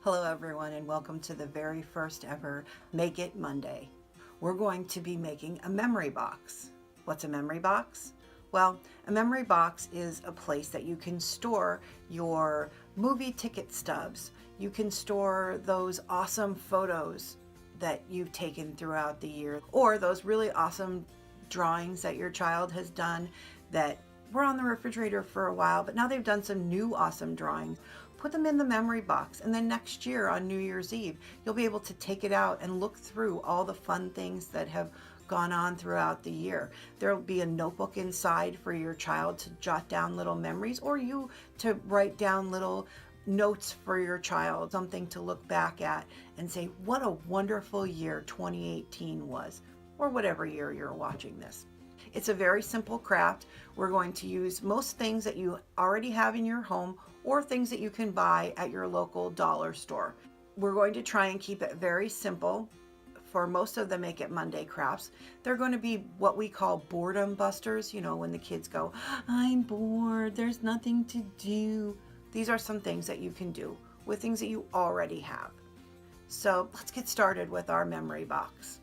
Hello everyone and welcome to the very first ever Make It Monday. We're going to be making a memory box. What's a memory box? Well, a memory box is a place that you can store your movie ticket stubs. You can store those awesome photos that you've taken throughout the year, or those really awesome drawings that your child has done that were on the refrigerator for a while, but now they've done some new awesome drawings. Put them in the memory box, and then next year on New Year's Eve, you'll be able to take it out and look through all the fun things that have gone on throughout the year. There'll be a notebook inside for your child to jot down little memories, or you to write down little notes for your child, something to look back at and say, what a wonderful year 2018 was, or whatever year you're watching this. It's a very simple craft. We're going to use most things that you already have in your home or things that you can buy at your local dollar store. We're going to try and keep it very simple for most of the Make It Monday crafts. They're going to be what we call boredom busters. You know, when the kids go, I'm bored, there's nothing to do. These are some things that you can do with things that you already have. So let's get started with our memory box.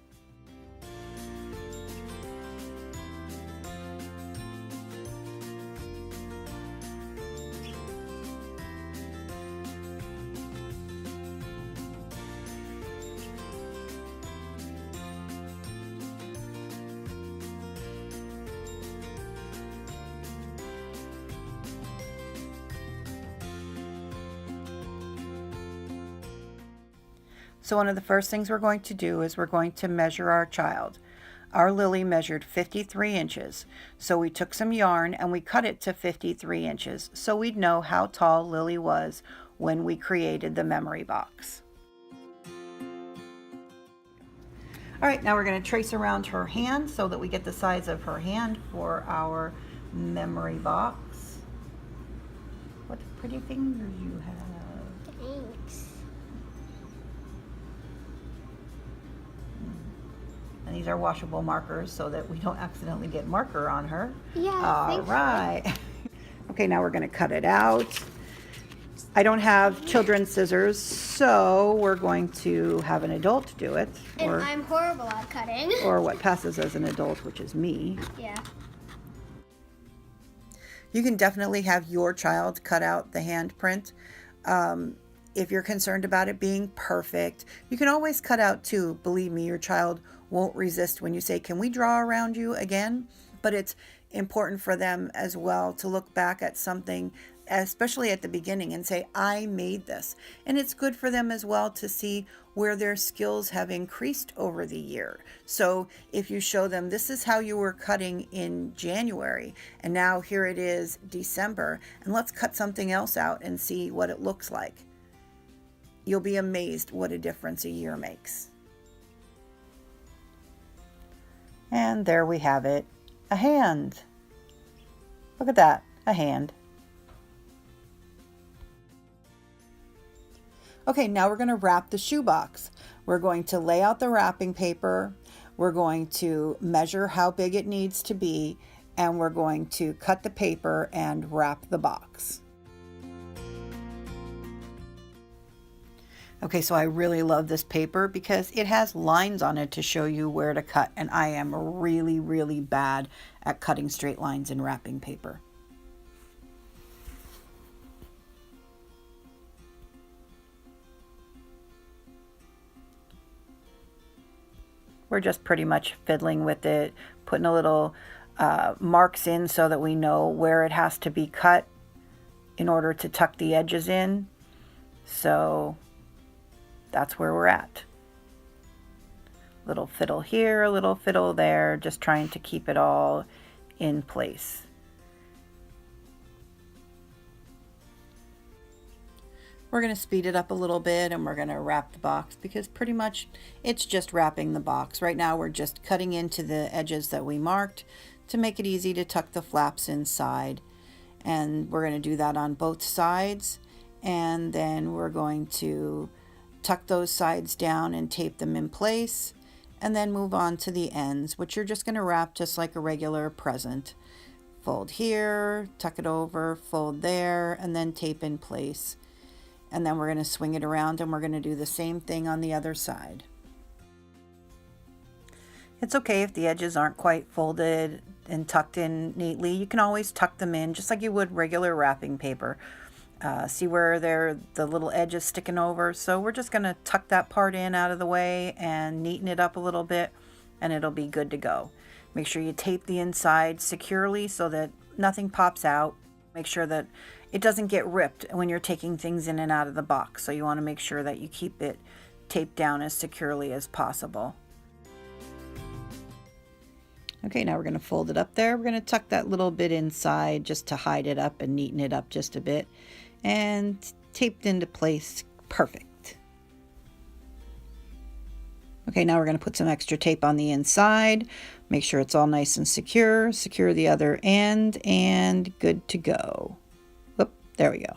So one of the first things we're going to do is we're going to measure our child. Our Lily measured 53 inches. So we took some yarn and we cut it to 53 inches so we'd know how tall Lily was when we created the memory box. All right, now we're going to trace around her hand so that we get the size of her hand for our memory box. What pretty fingers you have. Thanks. And these are washable markers so that we don't accidentally get marker on her. Yeah. All right. Okay, now we're going to cut it out. I don't have children's scissors, so we're going to have an adult do it. And I'm horrible at cutting. Or what passes as an adult, which is me. Yeah. You can definitely have your child cut out the handprint. If you're concerned about it being perfect, you can always cut out too. Believe me, your child won't resist when you say, can we draw around you again? But it's important for them as well to look back at something, especially at the beginning, and say, I made this. And it's good for them as well to see where their skills have increased over the year. So if you show them, this is how you were cutting in January, and now here it is December, and let's cut something else out and see what it looks like. You'll be amazed what a difference a year makes. And there we have it, a hand. Look at that, a hand. Okay, now we're going to wrap the shoebox. We're going to lay out the wrapping paper. We're going to measure how big it needs to be, and we're going to cut the paper and wrap the box. Okay, so I really love this paper because it has lines on it to show you where to cut, and I am really, really bad at cutting straight lines in wrapping paper. We're just pretty much fiddling with it, putting a little marks in so that we know where it has to be cut in order to tuck the edges in. So that's where we're at. Little fiddle here, a little fiddle there, just trying to keep it all in place. We're going to speed it up a little bit and we're going to wrap the box because pretty much it's just wrapping the box. Right now we're just cutting into the edges that we marked to make it easy to tuck the flaps inside. And we're going to do that on both sides. And then we're going to tuck those sides down and tape them in place, and then move on to the ends, which you're just going to wrap just like a regular present. Fold here, tuck it over, fold there, and then tape in place. And then we're going to swing it around and we're going to do the same thing on the other side. It's okay if the edges aren't quite folded and tucked in neatly. You can always tuck them in just like you would regular wrapping paper. See where the little edge is sticking over? So we're just going to tuck that part in out of the way and neaten it up a little bit, and it'll be good to go. Make sure you tape the inside securely so that nothing pops out. Make sure that it doesn't get ripped when you're taking things in and out of the box. So you want to make sure that you keep it taped down as securely as possible. Okay, now we're going to fold it up there. We're going to tuck that little bit inside just to hide it up and neaten it up just a bit. And taped into place. Perfect. Okay, now we're going to put some extra tape on the inside. Make sure it's all nice and secure. Secure the other end and good to go. Whoop, there we go.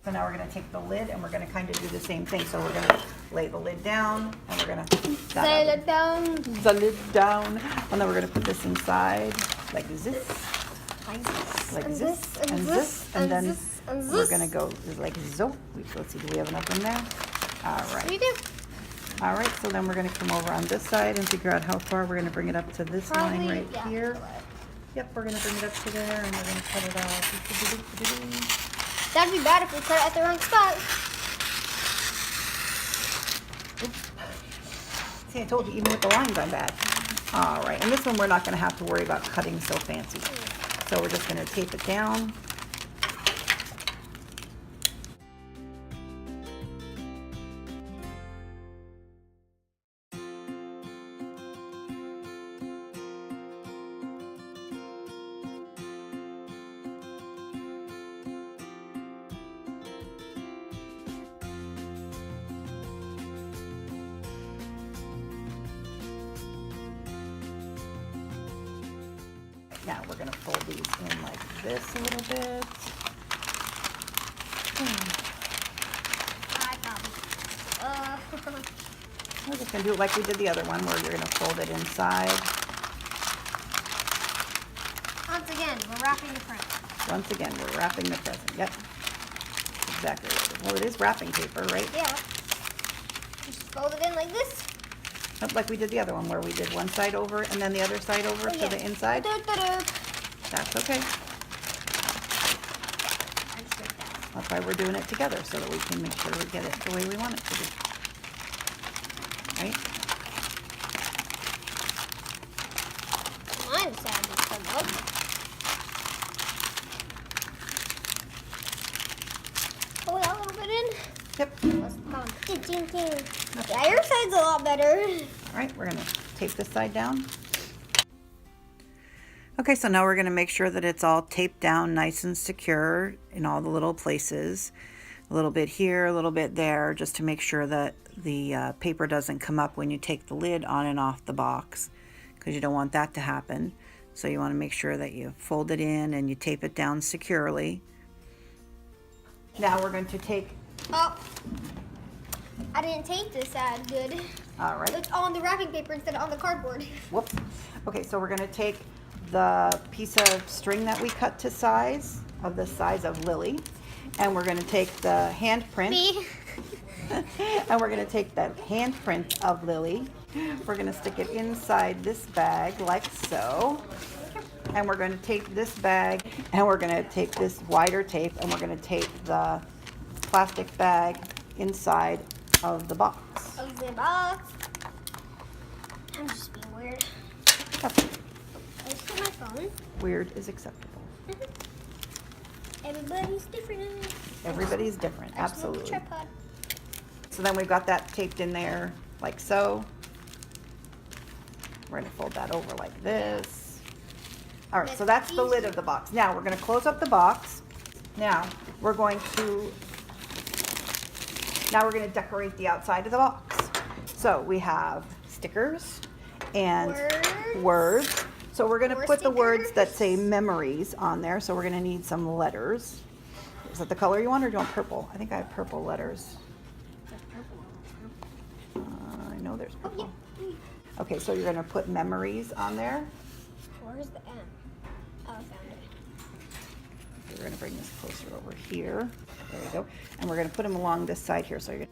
So now we're going to take the lid and we're going to kind of do the same thing. So we're going to lay the lid down and we're going to Lay it down. the lid down, and then we're going to put this inside like this, like this, and this, and then we're going to go like so. Let's see, do we have enough in there? All right. We do. All right, so then we're going to come over on this side and figure out how far we're going to bring it up to this line right here. Yep, we're going to bring it up to there and we're going to cut it off. That'd be bad if we cut it at the wrong spot. Oops. See, I told you, even with the lines, I'm bad. All right, and this one we're not going to have to worry about cutting so fancy. So we're just going to tape it down. Now we're going to fold these in like this a little bit. We're just going to do it like we did the other one, where you're going to fold it inside. Once again, we're wrapping the present. Once again, we're wrapping the present. Yep. Exactly. Well, it is wrapping paper, right? Yeah. Just fold it in like this. Like we did the other one, where we did one side over and then the other side over to the inside. That's okay. That's why we're doing it together, so that we can make sure we get it the way we want it to be. Right? Mine side is come up. Pull that little bit in. Yep. Yeah, your side's a lot better. All right, we're going to tape this side down. Okay, so now we're going to make sure that it's all taped down nice and secure in all the little places. A little bit here, a little bit there, just to make sure that the paper doesn't come up when you take the lid on and off the box, because you don't want that to happen. So you want to make sure that you fold it in and you tape it down securely. Now we're going to take... Oh, I didn't tape this side good. All right. It's on the wrapping paper instead of on the cardboard. Whoops. Okay, so we're going to take the piece of string that we cut to size, of the size of Lily, and we're going to take the handprint. Me. And we're going to take the handprint of Lily. We're going to stick it inside this bag like so. And we're going to tape this bag, and we're going to take this wider tape, and we're going to tape the plastic bag inside of the box. Of the box. I'm just being weird. Okay. I just put my phone. Weird is acceptable. Everybody's different. Everybody's different, I just want the absolutely. tripod. So then we've got that taped in there like so. We're going to fold that over like this. All right, so that's the lid of the box. Now we're going to close up the box. Now we're going to decorate the outside of the box. So we have stickers and words. So we're going to put the words that say memories on there. So we're going to need some letters. Is that the color you want, or do you want purple? I think I have purple letters. I know there's purple. Okay, so you're going to put memories on there. Where's the M? Oh, I found it. We're going to bring this closer over here. There we go. And we're going to put them along this side here. So you're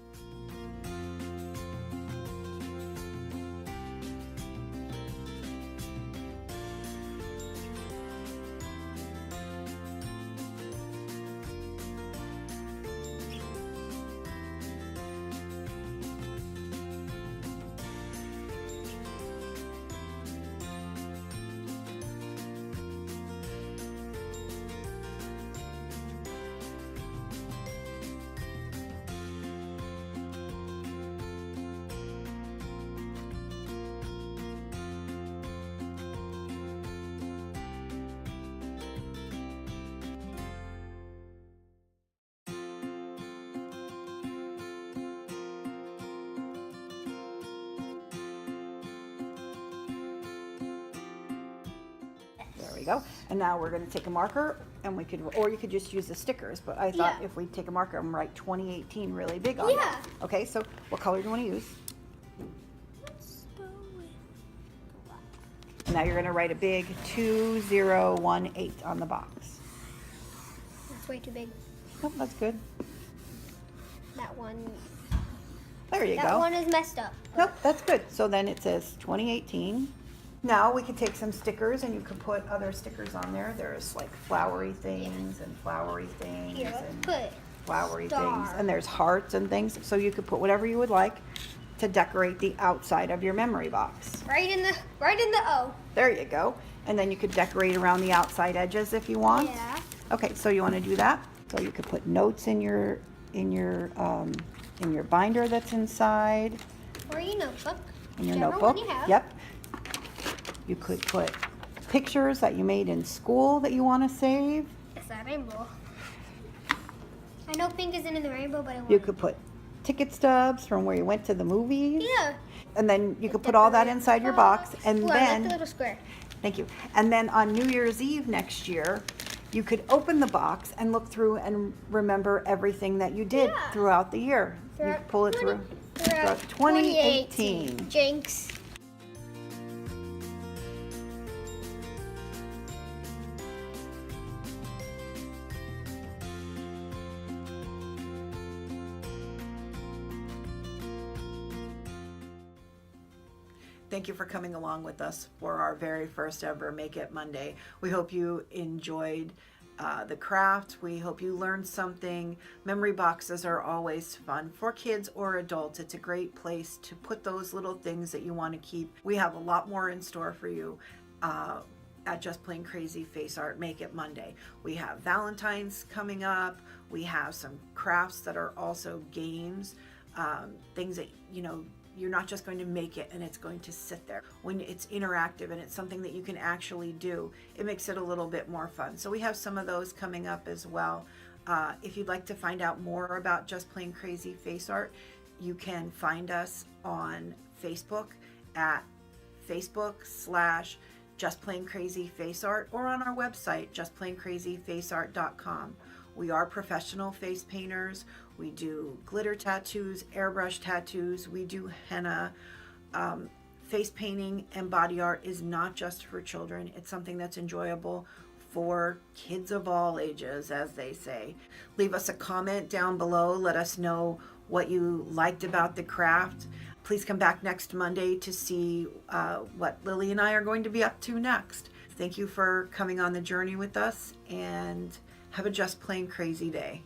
go. And now we're going to take a marker and we could, or you could just use the stickers, but I thought if we take a marker and write 2018 really big on it. Okay, so what color do you want to use? Let's go with Now you're going to write a big 2018 on the box. That's way too big. Oh, that's good. That one. There you go. That one is messed up. Nope, that's good. So then it says 2018. Now we could take some stickers and you could put other stickers on there. There's like flowery things and flowery things and put flowery things. And there's hearts and things. So you could put whatever you would like to decorate the outside of your memory box. Right in the O. There you go. And then you could decorate around the outside edges if you want. Yeah. Okay, so you want to do that? So you could put notes in your binder that's inside. Or your notebook. In your Whichever notebook. one you have. Yep. You could put pictures that you made in school that you want to save. It's that rainbow. I know pink isn't in the rainbow, but I want You could put ticket stubs from where you went to the movies. Yeah. And then you could put all that inside your box. And Ooh, I like then, the little square. thank you. And then on New Year's Eve next year, you could open the box and look through and remember everything that you did throughout the year. You could pull it through throughout 2018. Jinx. Thank you for coming along with us for our very first ever Make It Monday. We hope you enjoyed the craft. We hope you learned something. Memory boxes are always fun for kids or adults. It's a great place to put those little things that you want to keep. We have a lot more in store for you at Just Plain Crazy Face Art Make It Monday. We have Valentine's coming up. We have some crafts that are also games, things that, you know, you're not just going to make it and it's going to sit there. When it's interactive and it's something that you can actually do, it makes it a little bit more fun. So we have some of those coming up as well. If you'd like to find out more about Just Plain Crazy Face Art, you can find us on Facebook at Facebook/Just Plain Crazy Face Art, or on our website, justplaincrazyfaceart.com. We are professional face painters. We do glitter tattoos, airbrush tattoos. We do henna. Face painting and body art is not just for children. It's something that's enjoyable for kids of all ages, as they say. Leave us a comment down below. Let us know what you liked about the craft. Please come back next Monday to see what Lily and I are going to be up to next. Thank you for coming on the journey with us, and have a Just Plain Crazy day.